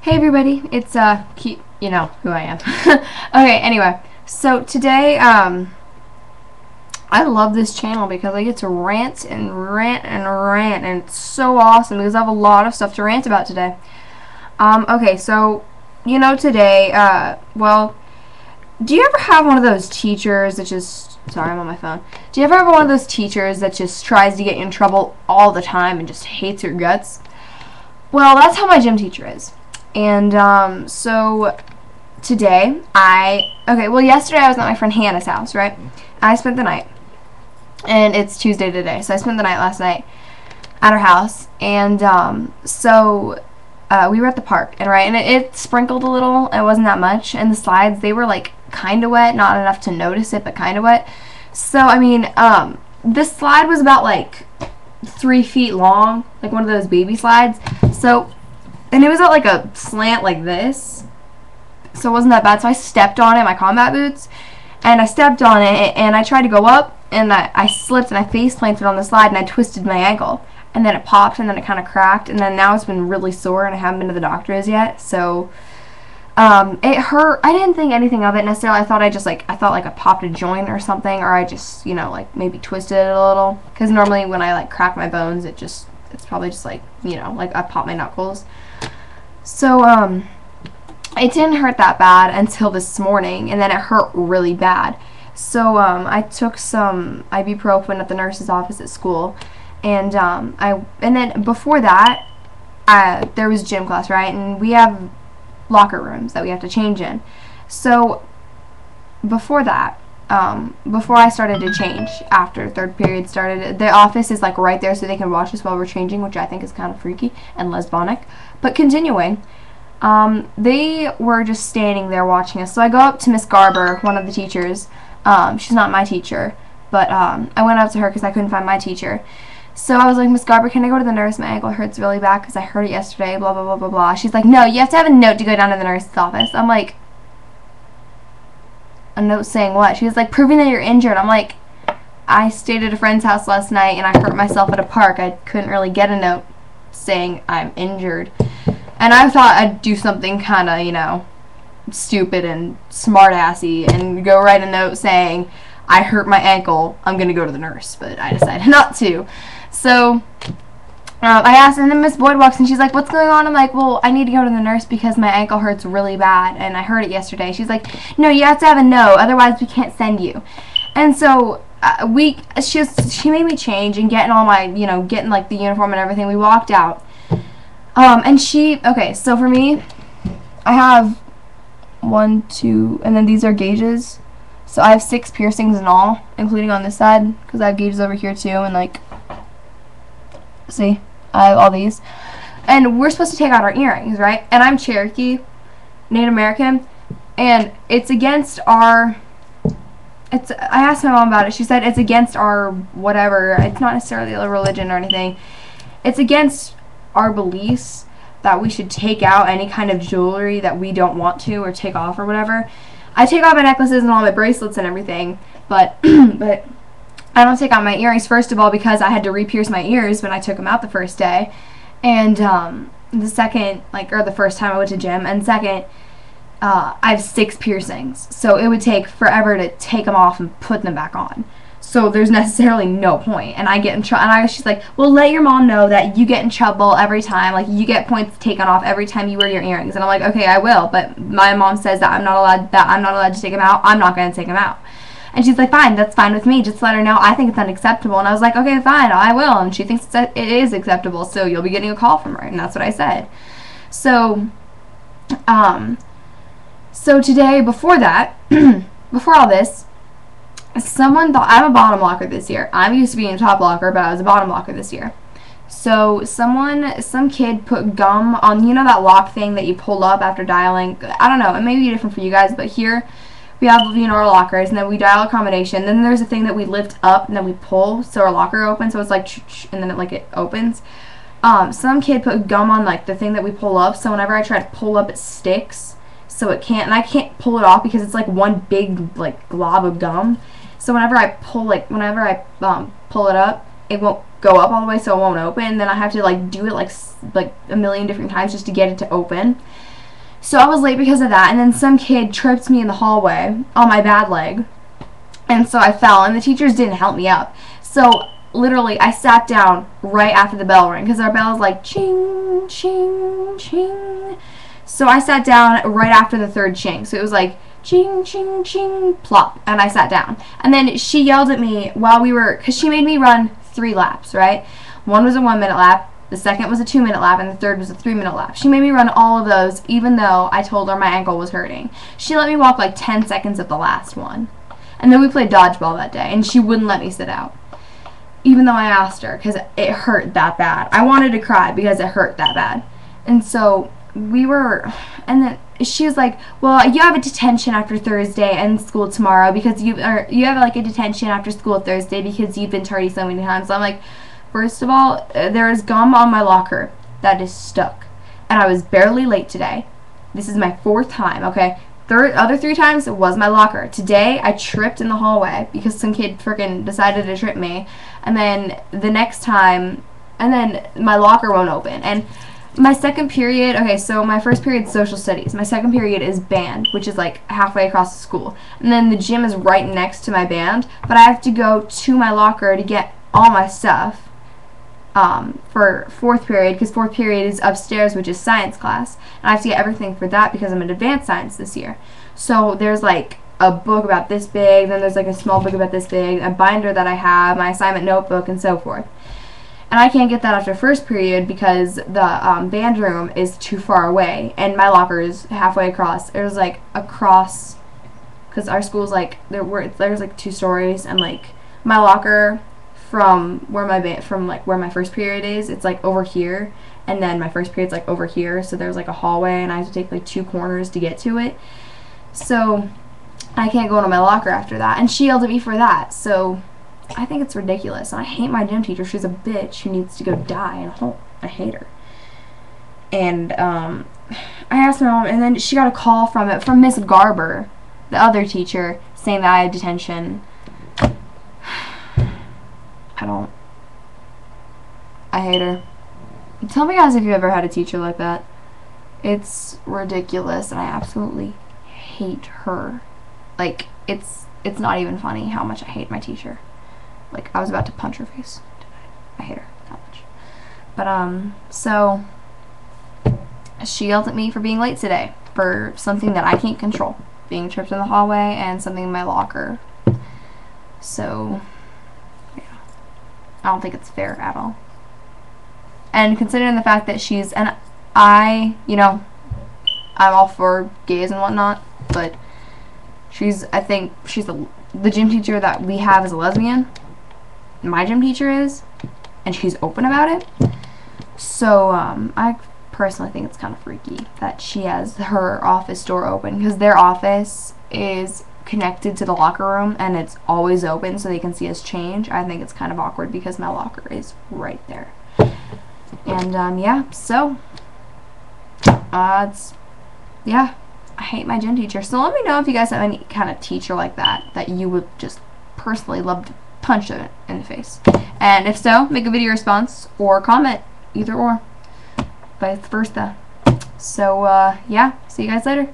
Hey everybody, it's you know who I am. Okay, anyway, so today I love this channel because I get to rant and rant and rant, and it's so awesome because I have a lot of stuff to rant about today. Okay, so today, well, do you ever have one of those teachers that just sorry, I'm on my phone. Do you ever have one of those teachers that just tries to get you in trouble all the time and just hates your guts? Well, that's how my gym teacher is. And so today yesterday I was at my friend Hannah's house, right? I spent the night, and it's Tuesday today, so I spent the night last night at her house, and we were at the park, and it sprinkled a little. It wasn't that much, and the slides, they were like kind of wet, not enough to notice it, but kind of wet. So I mean, this slide was about like 3 feet long, like one of those baby slides. So, and it was at like a slant like this, so it wasn't that bad. So I stepped on it, my combat boots, and I stepped on it, and I tried to go up, and I slipped, and I face planted on the slide, and I twisted my ankle, and then it popped, and then it kind of cracked, and then now it's been really sore, and I haven't been to the doctor's yet. So it hurt. I didn't think anything of it necessarily. I thought I popped a joint or something, or I just like maybe twisted it a little, because normally when I like crack my bones, it's probably just like like I pop my knuckles. So it didn't hurt that bad until this morning, and then it hurt really bad. So I took some ibuprofen at the nurse's office at school, and then before that, there was gym class, right? And we have locker rooms that we have to change in. So before that, before I started to change, after third period started, the office is like right there, so they can watch us while we're changing, which I think is kind of freaky and lesbonic. But continuing, they were just standing there watching us. So I go up to Miss Garber, one of the teachers. She's not my teacher, but I went up to her because I couldn't find my teacher. So I was like, Miss Garber, can I go to the nurse? My ankle hurts really bad because I hurt it yesterday, blah, blah, blah, blah, blah. She's like, no, you have to have a note to go down to the nurse's office. I'm like, a note saying what? She was like, proving that you're injured. I'm like, I stayed at a friend's house last night, and I hurt myself at a park. I couldn't really get a note saying I'm injured. And I thought I'd do something kind of, stupid and smart-assy and go write a note saying, I hurt my ankle, I'm going to go to the nurse. But I decided not to. So I asked, and then Miss Boyd walks in. She's like, what's going on? I'm like, well, I need to go to the nurse because my ankle hurts really bad, and I hurt it yesterday. She's like, no, you have to have a note, otherwise we can't send you. And so she made me change and getting all my, getting like the uniform and everything. We walked out. Okay, so for me, I have 1, 2, and then these are gauges. So I have 6 piercings in all, including on this side, because I have gauges over here too, and like, see, I have all these. And we're supposed to take out our earrings, right? And I'm Cherokee, Native American, and I asked my mom about it. She said it's against our whatever. It's not necessarily a religion or anything. It's against our beliefs that we should take out any kind of jewelry that we don't want to or take off or whatever. I take off my necklaces and all my bracelets and everything, but but I don't take out my earrings, first of all, because I had to re-pierce my ears when I took them out the first day, and the first time I went to gym, and second, I have 6 piercings, so it would take forever to take them off and put them back on. So there's necessarily no point, and I get in trouble. And she's like, "Well, let your mom know that you get in trouble every time. Like you get points taken off every time you wear your earrings." And I'm like, "Okay, I will." But my mom says that I'm not allowed to take them out. I'm not going to take them out. And she's like, "Fine, that's fine with me. Just let her know. I think it's unacceptable." And I was like, "Okay, fine, I will." And she thinks it is acceptable, so you'll be getting a call from her. And that's what I said. So, so today, before that, before all this, someone thought I'm a bottom locker this year. I'm used to being a top locker, but I was a bottom locker this year. So some kid put gum on, that lock thing that you pull up after dialing. I don't know, it may be different for you guys, but here we have, our lockers, and then we dial a combination. Then there's a thing that we lift up, and then we pull, so our locker opens, so it's like, and then it opens. Some kid put gum on, like, the thing that we pull up, so whenever I try to pull up, it sticks, so it can't, and I can't pull it off because it's, like, one big, like, glob of gum. So whenever I pull it up, it won't go up all the way, so it won't open. Then I have to like do it like a million different times just to get it to open. So I was late because of that, and then some kid tripped me in the hallway on my bad leg, and so I fell, and the teachers didn't help me up. So literally, I sat down right after the bell rang, because our bell is like ching, ching, ching. So I sat down right after the third ching. So it was like ching, ching, ching, plop, and I sat down. And then she yelled at me while we were, because she made me run 3 laps, right? One was a 1-minute lap, the second was a 2-minute lap, and the third was a 3-minute lap. She made me run all of those, even though I told her my ankle was hurting. She let me walk like 10 seconds at the last one. And then we played dodgeball that day, and she wouldn't let me sit out, even though I asked her, because it hurt that bad. I wanted to cry because it hurt that bad. And so we were, and then she was like, well, you have a detention after Thursday and school tomorrow because you have like a detention after school Thursday because you've been tardy so many times. So I'm like, first of all, there is gum on my locker that is stuck, and I was barely late today. This is my 4th time, okay? Other 3 times it was my locker. Today I tripped in the hallway because some kid freaking decided to trip me, and then the next time, and then my locker won't open. And my second period, okay, so my first period is social studies. My second period is band, which is like halfway across the school. And then the gym is right next to my band, but I have to go to my locker to get all my stuff for 4th period, because 4th period is upstairs, which is science class. And I have to get everything for that because I'm in advanced science this year. So there's like a book about this big, then there's like a small book about this big, a binder that I have, my assignment notebook, and so forth. And I can't get that after first period because the band room is too far away, and my locker is halfway across. It was like across, because our school's like there's like 2 stories, and like my locker from where my first period is, it's like over here, and then my first period's like over here. So there's like a hallway, and I have to take like 2 corners to get to it. So I can't go into my locker after that, and she yelled at me for that. So I think it's ridiculous, and I hate my gym teacher. She's a bitch who needs to go die in a hole. I hate her. And I asked my mom, and then she got a call from Miss Garber, the other teacher, saying that I had detention. I hate her. Tell me guys if you ever had a teacher like that. It's ridiculous, and I absolutely hate her. Like, it's not even funny how much I hate my teacher. Like, I was about to punch her face today. I hate her that much. But, so, she yelled at me for being late today for something that I can't control. Being tripped in the hallway and something in my locker. So, yeah. I don't think it's fair at all. And considering the fact that she's, and I'm all for gays and whatnot, but I think she's the gym teacher that we have is a lesbian. My gym teacher is, and she's open about it. So I personally think it's kind of freaky that she has her office door open, because their office is connected to the locker room and it's always open so they can see us change. I think it's kind of awkward because my locker is right there. And yeah, so yeah, I hate my gym teacher. So let me know if you guys have any kind of teacher like that you would just personally love to punch them in the face. And if so, make a video response or comment, either or, vice versa. So yeah, see you guys later.